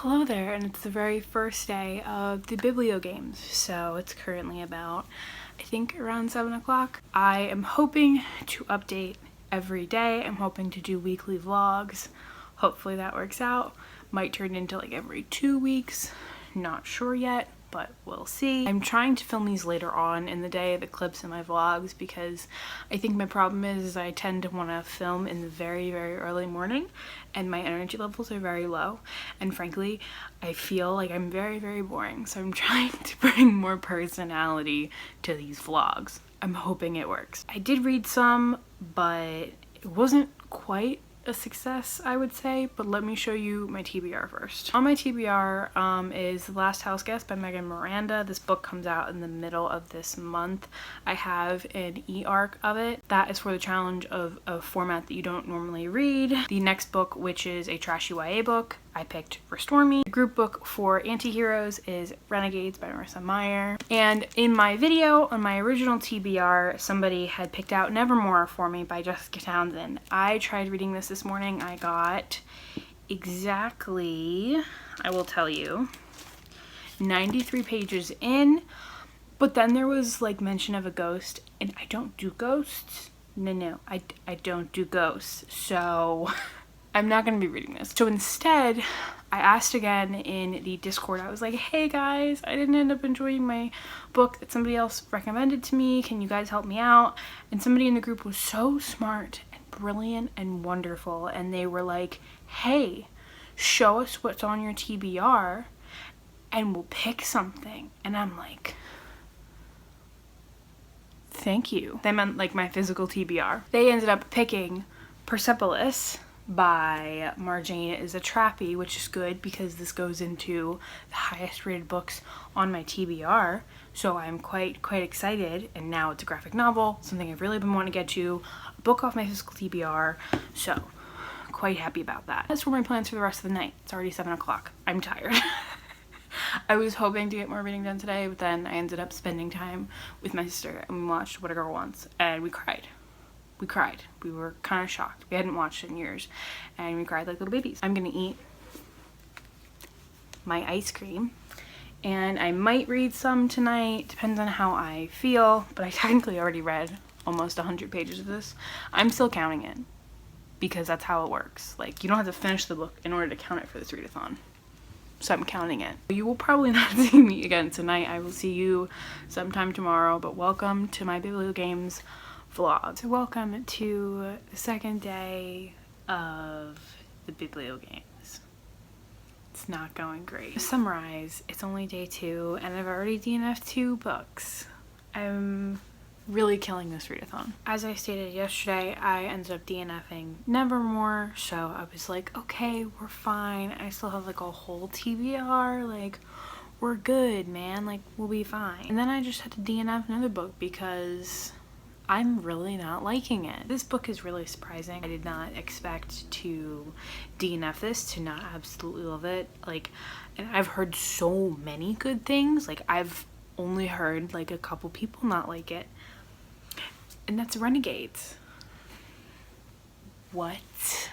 Hello there, and it's the very first day of the BIBLIO games, so it's currently about, I think, around 7 o'clock. I am hoping to update every day. I'm hoping to do weekly vlogs. Hopefully that works out. Might turn into like every 2 weeks. Not sure yet, but we'll see. I'm trying to film these later on in the day, the clips in my vlogs, because I think my problem is I tend to want to film in the very, very early morning, and my energy levels are very low, and frankly, I feel like I'm very, very boring, so I'm trying to bring more personality to these vlogs. I'm hoping it works. I did read some, but it wasn't quite a success, I would say, but let me show you my TBR first. On my TBR is The Last House Guest by Megan Miranda. This book comes out in the middle of this month. I have an e-arc of it. That is for the challenge of a format that you don't normally read. The next book, which is a trashy YA book, I picked Restore Me. The group book for anti-heroes is Renegades by Marissa Meyer. And in my video, on my original TBR, somebody had picked out Nevermore for me by Jessica Townsend. I tried reading this morning. I got exactly, I will tell you, 93 pages in, but then there was like mention of a ghost, and I don't do ghosts. No, I don't do ghosts, so I'm not going to be reading this. So instead, I asked again in the Discord. I was like, hey guys, I didn't end up enjoying my book that somebody else recommended to me. Can you guys help me out? And somebody in the group was so smart and brilliant and wonderful, and they were like, hey, show us what's on your TBR and we'll pick something. And I'm like, thank you. They meant like my physical TBR. They ended up picking Persepolis by Marjane is a Trappy, which is good because this goes into the highest rated books on my TBR, so I'm quite excited. And now it's a graphic novel, something I've really been wanting to get to, a book off my physical TBR, so quite happy about that. That's for my plans for the rest of the night. It's already 7 o'clock. I'm tired. I was hoping to get more reading done today, but then I ended up spending time with my sister and we watched What a Girl Wants, and we cried. We cried. We were kind of shocked. We hadn't watched it in years, and we cried like little babies. I'm gonna eat my ice cream, and I might read some tonight, depends on how I feel, but I technically already read almost 100 pages of this. I'm still counting it, because that's how it works. Like, you don't have to finish the book in order to count it for this readathon. So I'm counting it. You will probably not see me again tonight. I will see you sometime tomorrow, but welcome to my BIBLIO Games vlog. So welcome to the second day of the BIBLIO Games. It's not going great. To summarize, it's only day 2 and I've already DNF'd 2 books. I'm really killing this readathon. As I stated yesterday, I ended up DNFing Nevermore, so I was like, okay, we're fine. I still have like a whole TBR, like, we're good, man, like, we'll be fine. And then I just had to DNF another book because I'm really not liking it. This book is really surprising. I did not expect to DNF this, to not absolutely love it. Like, and I've heard so many good things. Like, I've only heard like a couple people not like it. And that's Renegades. What?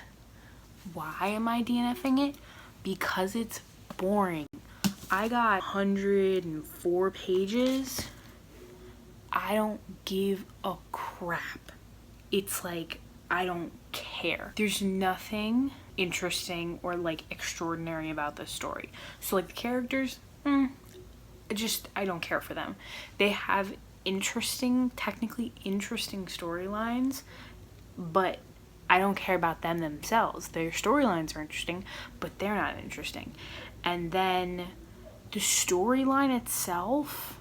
Why am I DNFing it? Because it's boring. I got 104 pages. I don't give a crap. It's like, I don't care. There's nothing interesting or like extraordinary about this story. So like the characters, I don't care for them. They have technically interesting storylines, but I don't care about them themselves. Their storylines are interesting, but they're not interesting. And then the storyline itself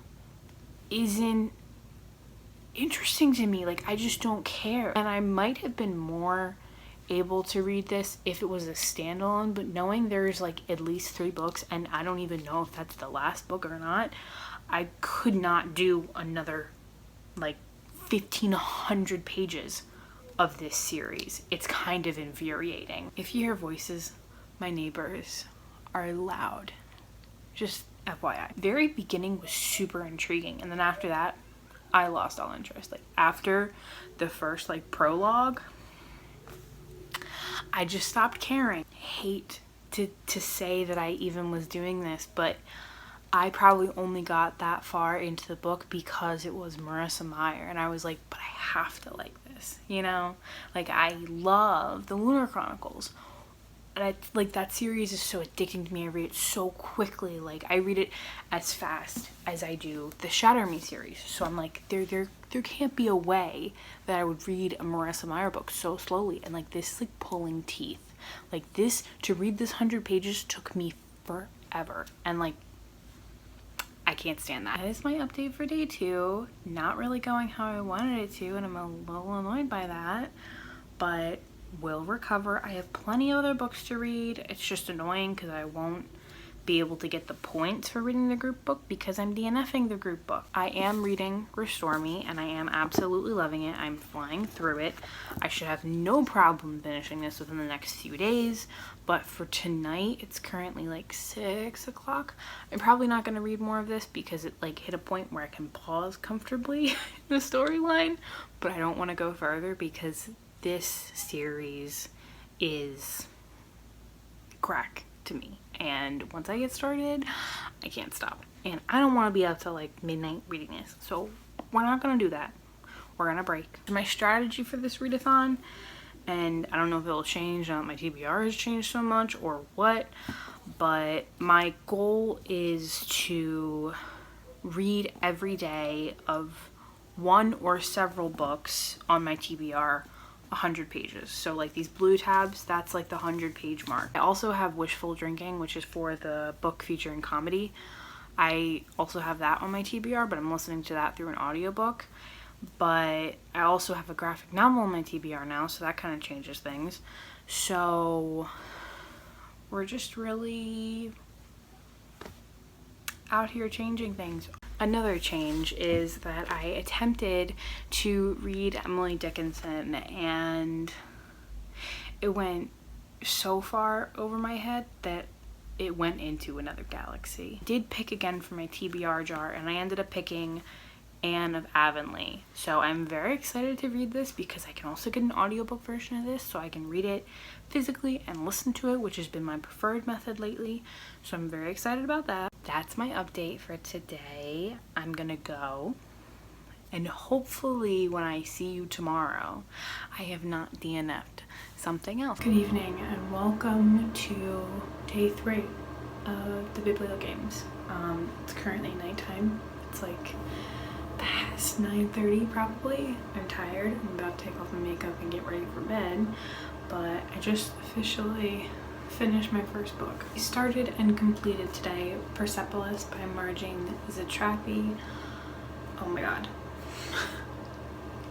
isn't interesting to me. Like, I just don't care. And I might have been more able to read this if it was a standalone, but knowing there's like at least 3 books, and I don't even know if that's the last book or not, I could not do another like 1,500 pages of this series. It's kind of infuriating. If you hear voices, my neighbors are loud. Just FYI. Very beginning was super intriguing, and then after that, I lost all interest. Like, after the first like prologue, I just stopped caring. Hate to say that I even was doing this, but I probably only got that far into the book because it was Marissa Meyer, and I was like, but I have to like this, you know? Like, I love the Lunar Chronicles. And that series is so addicting to me. I read it so quickly. Like, I read it as fast as I do the Shatter Me series. So I'm like, there can't be a way that I would read a Marissa Meyer book so slowly. And like, this is like pulling teeth. Like, this, to read this 100 pages took me forever. And like, I can't stand that. That is my update for day 2. Not really going how I wanted it to, and I'm a little annoyed by that. But will recover. I have plenty of other books to read. It's just annoying because I won't be able to get the points for reading the group book because I'm DNFing the group book. I am reading Restore Me, and I am absolutely loving it. I'm flying through it. I should have no problem finishing this within the next few days, but for tonight, it's currently like 6 o'clock. I'm probably not going to read more of this because it like hit a point where I can pause comfortably in the storyline, but I don't want to go further because this series is crack to me, and once I get started, I can't stop, and I don't want to be up till like midnight reading this, so we're not gonna do that. We're gonna break. My strategy for this readathon, and I don't know if it'll change now that my TBR has changed so much or what, but my goal is to read every day of one or several books on my TBR 100 pages. So like these blue tabs, that's like the 100-page mark. I also have Wishful Drinking, which is for the book featuring comedy. I also have that on my TBR, but I'm listening to that through an audiobook. But I also have a graphic novel on my TBR now, so that kind of changes things. So we're just really out here changing things. Another change is that I attempted to read Emily Dickinson, and it went so far over my head that it went into another galaxy. I did pick again for my TBR jar, and I ended up picking Anne of Avonlea. So I'm very excited to read this because I can also get an audiobook version of this, so I can read it physically and listen to it, which has been my preferred method lately. So I'm very excited about that. That's my update for today. I'm gonna go, and hopefully when I see you tomorrow, I have not DNF'd something else. Good evening and welcome to day 3 of the BIBLIO games. It's currently nighttime. It's like past 9:30 probably. I'm tired. I'm about to take off my makeup and get ready for bed, but I just officially finished my first book. I started and completed today Persepolis by Marjane Satrapi. Oh my god.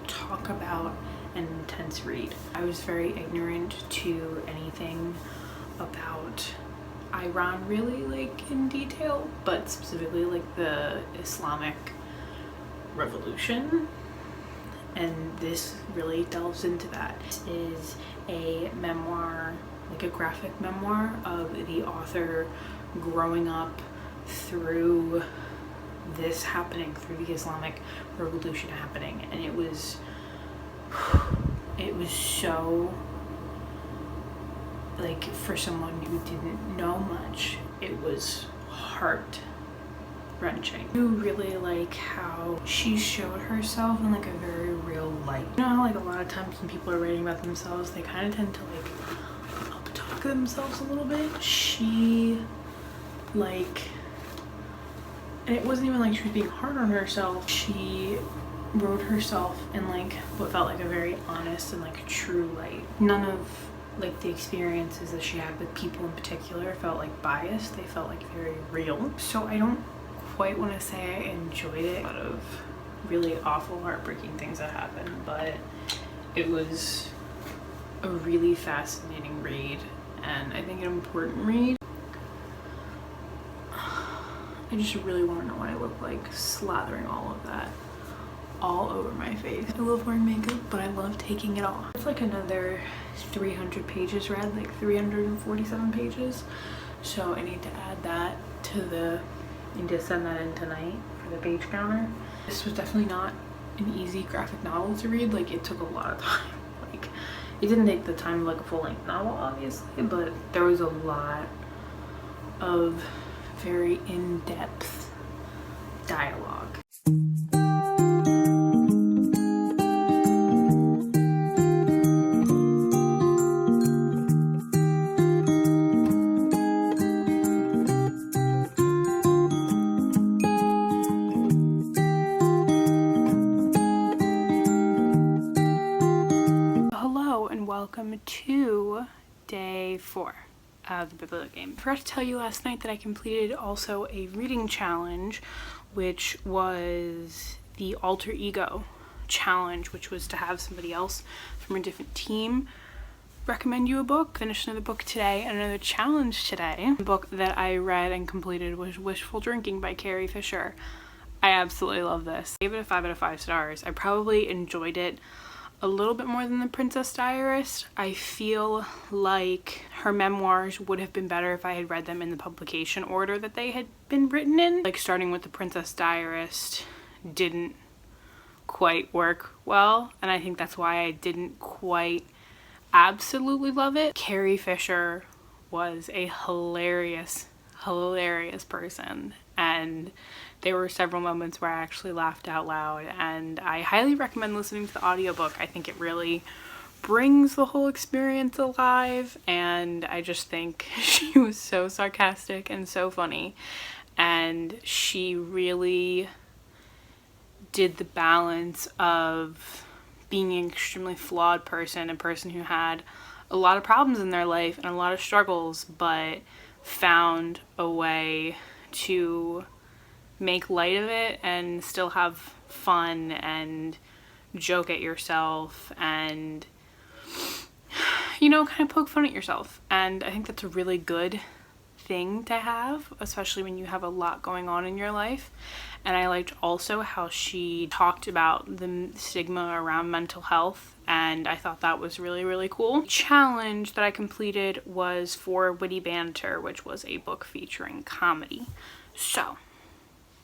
Talk about an intense read. I was very ignorant to anything about Iran really like in detail, but specifically like the Islamic Revolution, and this really delves into that. This is a memoir, like a graphic memoir of the author growing up through this happening, through the Islamic Revolution happening, and it was so, like, for someone who didn't know much, it was heart-wrenching. I really like how she showed herself in like a very real light. You know how like a lot of times when people are writing about themselves, they kind of tend to like up-talk themselves a little bit? She like, and it wasn't even like she was being hard on herself. She wrote herself in like what felt like a very honest and like true light. None of like the experiences that she had with people in particular felt like biased. They felt like very real. So I don't quite want to say I enjoyed it. A lot of really awful, heartbreaking things that happened, but it was a really fascinating read, and I think an important read. I just really want to know what I look like slathering all of that all over my face. I love wearing makeup, but I love taking it off. It's like another 300 pages read, like 347 pages. So I need to add that to the, I need to send that in tonight for the page counter. This was definitely not an easy graphic novel to read. Like, it took a lot of time. Like, It didn't take the time of like a full-length novel, obviously, but there was a lot of very in-depth dialogue. Hello and welcome to day 4 of the BIBLIO game. I forgot to tell you last night that I completed also a reading challenge, which was the alter ego challenge, which was to have somebody else from a different team recommend you a book. Finished another book today and another challenge today. The book that I read and completed was Wishful Drinking by Carrie Fisher. I absolutely love this. I gave it a 5 out of 5 stars. I probably enjoyed it a little bit more than The Princess Diarist. I feel like her memoirs would have been better if I had read them in the publication order that they had been written in. Like starting with The Princess Diarist didn't quite work well, and I think that's why I didn't quite absolutely love it. Carrie Fisher was a hilarious person, and there were several moments where I actually laughed out loud, and I highly recommend listening to the audiobook. I think it really brings the whole experience alive, and I just think she was so sarcastic and so funny, and she really did the balance of being an extremely flawed person, a person who had a lot of problems in their life and a lot of struggles, but found a way to make light of it and still have fun and joke at yourself and, you know, kind of poke fun at yourself. And I think that's a really good thing to have, especially when you have a lot going on in your life. And I liked also how she talked about the stigma around mental health, and I thought that was really cool. The challenge that I completed was for Witty Banter, which was a book featuring comedy. So,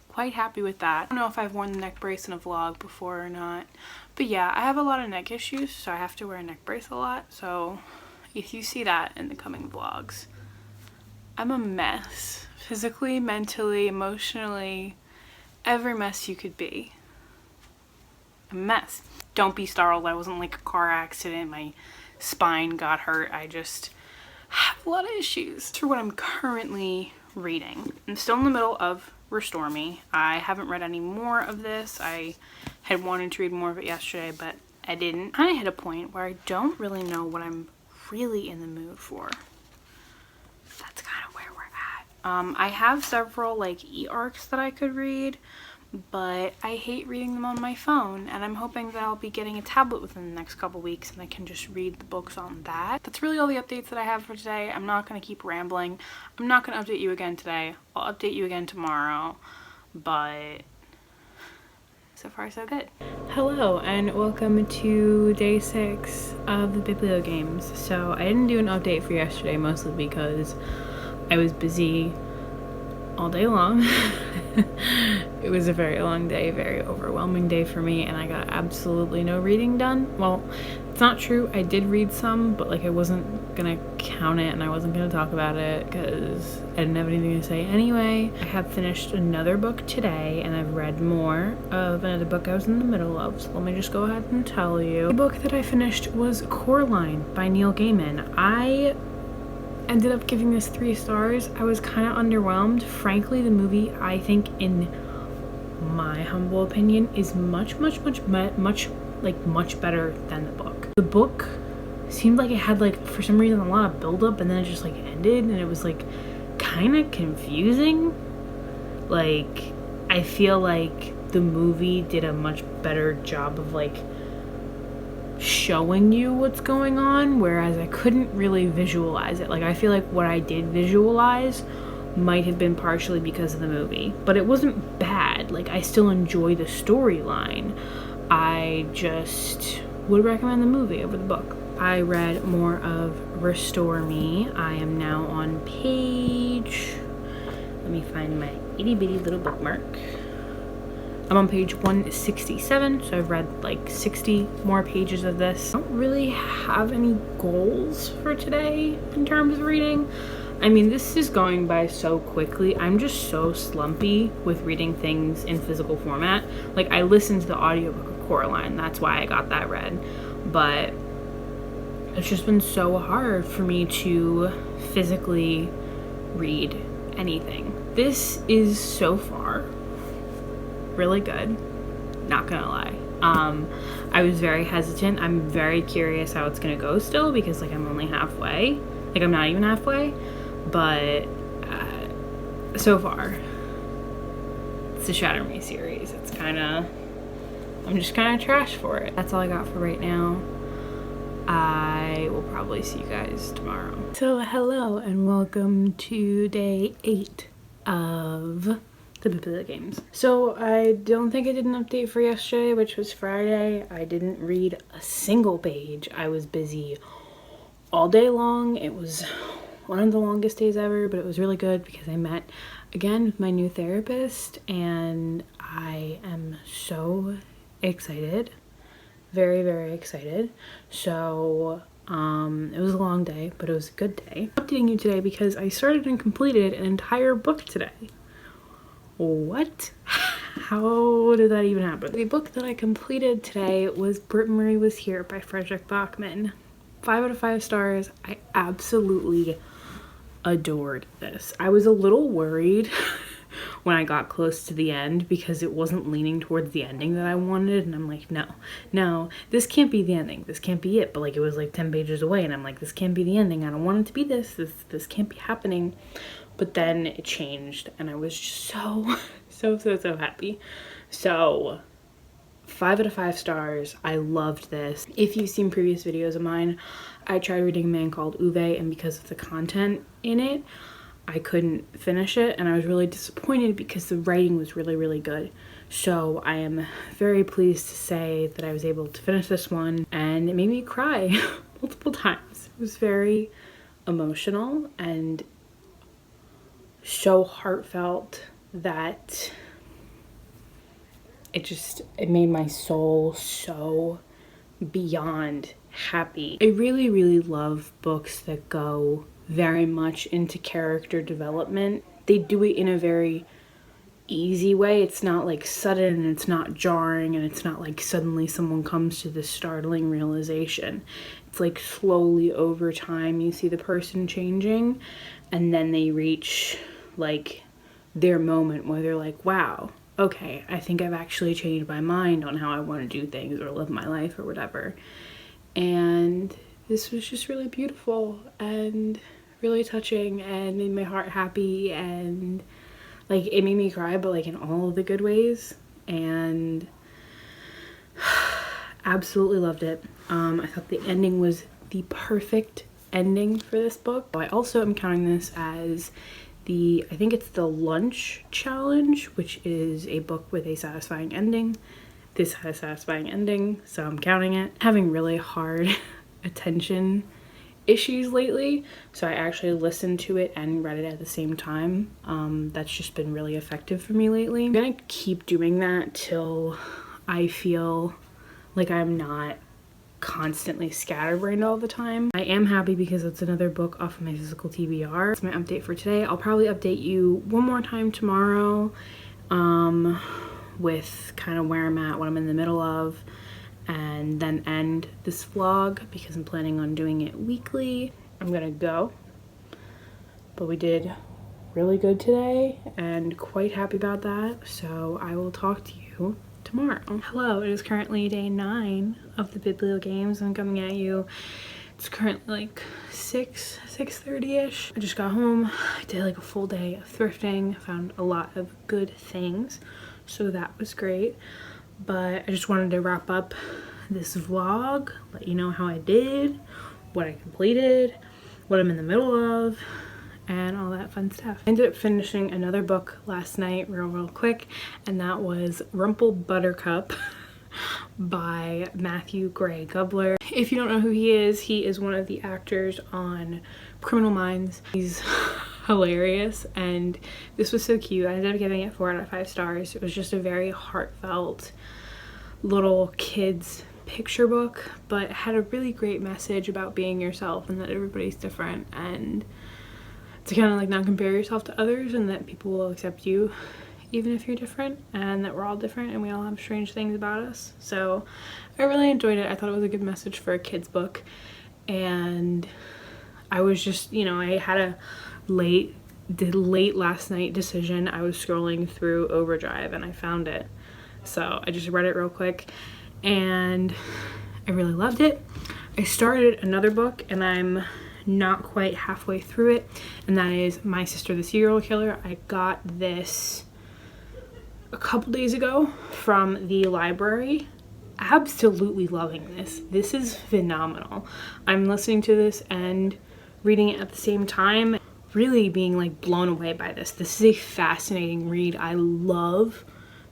quite happy with that. I don't know if I've worn the neck brace in a vlog before or not, but yeah, I have a lot of neck issues, so I have to wear a neck brace a lot. So if you see that in the coming vlogs, I'm a mess. Physically, mentally, emotionally, every mess you could be. A mess. Don't be startled. I wasn't like a car accident. My spine got hurt. I just have a lot of issues. For what I'm currently reading, I'm still in the middle of Restore Me. I haven't read any more of this. I had wanted to read more of it yesterday, but I didn't. I hit a point where I don't really know what I'm really in the mood for. That's kind of where we're at. I have several like e-arcs that I could read, but I hate reading them on my phone, and I'm hoping that I'll be getting a tablet within the next couple weeks and I can just read the books on that. That's really all the updates that I have for today. I'm not going to keep rambling. I'm not going to update you again today. I'll update you again tomorrow, but so far so good. Hello and welcome to day 6 of the BIBLIO games. So I didn't do an update for yesterday, mostly because I was busy all day long. It was a very long day, very overwhelming day for me, and I got absolutely no reading done. Well, it's not true. I did read some, but like I wasn't gonna count it and I wasn't gonna talk about it because I didn't have anything to say anyway. I have finished another book today, and I've read more of another book I was in the middle of, so let me just go ahead and tell you. The book that I finished was Coraline by Neil Gaiman. I ended up giving this 3 stars. I was kind of underwhelmed. Frankly, the movie, I think, in my humble opinion, is much better than the book. The book seemed like it had like, for some reason, a lot of buildup, and then it just like ended, and it was like kind of confusing. Like, I feel like the movie did a much better job of like showing you what's going on, whereas I couldn't really visualize it. Like, I feel like what I did visualize might have been partially because of the movie, but it wasn't bad. Like, I still enjoy the storyline. I just would recommend the movie over the book. I read more of Restore Me. I am now on page, let me find my itty bitty little bookmark. I'm on page 167, so I've read like 60 more pages of this. I don't really have any goals for today in terms of reading. I mean, this is going by so quickly. I'm just so slumpy with reading things in physical format. Like, I listened to the audiobook of Coraline, that's why I got that read. But it's just been so hard for me to physically read anything. This is so far really good, not gonna lie. I was very hesitant. I'm very curious how it's gonna go still, because like I'm only halfway. Like, I'm not even halfway. But so far, it's the Shatter Me series. It's I'm just kind of trash for it. That's all I got for right now. I will probably see you guys tomorrow. So hello and welcome to day 8 of the BIBLIO games. So I don't think I did an update for yesterday, which was Friday. I didn't read a single page. I was busy all day long. It was one of the longest days ever, but it was really good because I met again with my new therapist, and I am so excited. Very, very excited. So it was a long day, but it was a good day. I'm updating you today because I started and completed an entire book today. What? How did that even happen? The book that I completed today was Britt Marie Was Here by Frederick Bachman. 5 out of 5 stars. I absolutely adored this. I was a little worried when I got close to the end because it wasn't leaning towards the ending that I wanted, and I'm like, no, this can't be the ending. This can't be it. But like, it was like 10 pages away, and I'm like, this can't be the ending. I don't want it to be this. This can't be happening. But then it changed, and I was just so happy. So 5 out of 5 stars. I loved this. If you've seen previous videos of mine, I tried reading A Man Called Uwe, and because of the content in it, I couldn't finish it, and I was really disappointed because the writing was really, really good. So I am very pleased to say that I was able to finish this one, and it made me cry multiple times. It was very emotional and so heartfelt that it made my soul so beyond happy. I really, really love books that go very much into character development. They do it in a very easy way. It's not like sudden, and it's not jarring, and it's not like suddenly someone comes to this startling realization. It's like slowly over time you see the person changing, and then they reach like their moment where they're like, wow, okay, I think I've actually changed my mind on how I want to do things or live my life or whatever. And this was just really beautiful and really touching and made my heart happy, and like it made me cry, but like in all of the good ways, and absolutely loved it. I thought the ending was the perfect ending for this book. I also am counting this as I think it's the Lunch Challenge, which is a book with a satisfying ending. This had a satisfying ending, so I'm counting it. Having really hard attention issues lately, so I actually listened to it and read it at the same time. That's just been really effective for me lately. I'm gonna keep doing that till I feel like I'm not constantly scatterbrained all the time. I am happy because it's another book off of my physical TBR. That's my update for today. I'll probably update you one more time tomorrow with kind of where I'm at, what I'm in the middle of, and then end this vlog because I'm planning on doing it weekly. I'm gonna go, but we did really good today and quite happy about that, so I will talk to you tomorrow. Hello, it is currently day 9 of the BIBLIO games. I'm coming at you. It's currently like 6:30ish. I just got home. I did like a full day of thrifting. Found a lot of good things, so that was great. But I just wanted to wrap up this vlog, let you know how I did, what I completed, what I'm in the middle of, and all that fun stuff. I ended up finishing another book last night real quick, and that was Rumpled Buttercup by Matthew Gray Gubler. If you don't know who he is one of the actors on Criminal Minds. He's hilarious, and this was so cute. I ended up giving it 4 out of 5 stars. It was just a very heartfelt little kids picture book, but it had a really great message about being yourself and that everybody's different, and to kind of like not compare yourself to others, and that people will accept you even if you're different, and that we're all different and we all have strange things about us. So I really enjoyed it. I thought it was a good message for a kid's book, and I was just, you know, I had a late last night decision. I was scrolling through Overdrive and I found it, so I just read it real quick and I really loved it. I started another book and I'm not quite halfway through it, and that is My Sister the Serial Killer. I got this a couple days ago from the library. Absolutely loving this. This is phenomenal. I'm listening to this and reading it at the same time, really being like blown away by this. This is a fascinating read. I love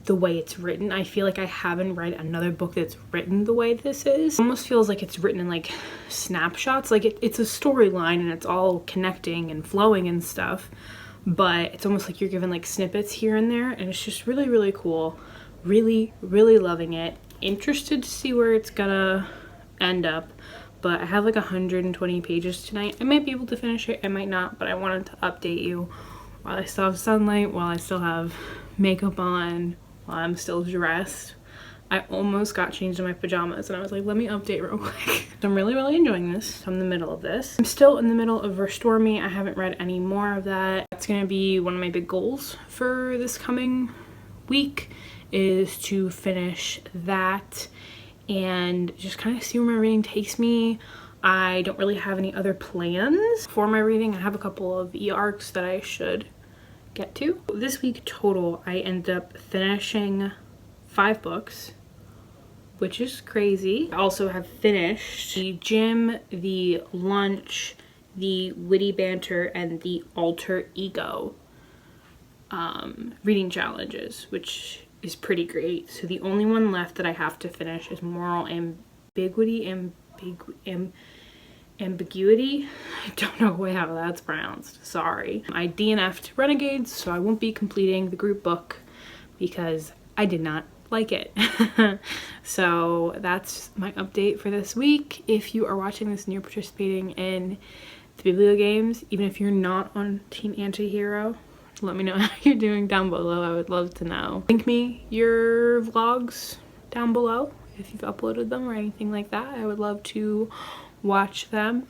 the way it's written. I feel like I haven't read another book that's written the way this is. It almost feels like it's written in like snapshots. Like it's a storyline and it's all connecting and flowing and stuff, but it's almost like you're given like snippets here and there, and it's just really, really cool. Really, really loving it. Interested to see where it's gonna end up, but I have like 120 pages tonight. I might be able to finish it, I might not, but I wanted to update you while I still have sunlight, while I still have makeup on, while I'm still dressed. I almost got changed in my pajamas and I was like, let me update real quick. So I'm really, really enjoying this. I'm in the middle of this. I'm still in the middle of Restore Me. I haven't read any more of that. That's gonna be one of my big goals for this coming week, is to finish that and just kind of see where my reading takes me. I don't really have any other plans for my reading. I have a couple of e-arcs that I should get to. This week total, I ended up finishing 5 books, which is crazy. I also have finished the Gym, the Lunch, the Witty Banter, and the Alter Ego reading challenges, which is pretty great. So the only one left that I have to finish is Moral Ambiguity. I don't know how that's pronounced, sorry. I DNF'd Renegades, so I won't be completing the group book because I did not like it. So that's my update for this week. If you are watching this and you're participating in the Biblio games, even if you're not on Team Antihero, let me know how you're doing down below. I would love to know. Link me your vlogs down below if you've uploaded them or anything like that. I would love to watch them.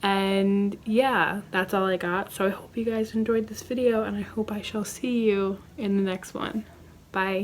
And yeah, that's all I got. So I hope you guys enjoyed this video, and I hope I shall see you in the next one. Bye.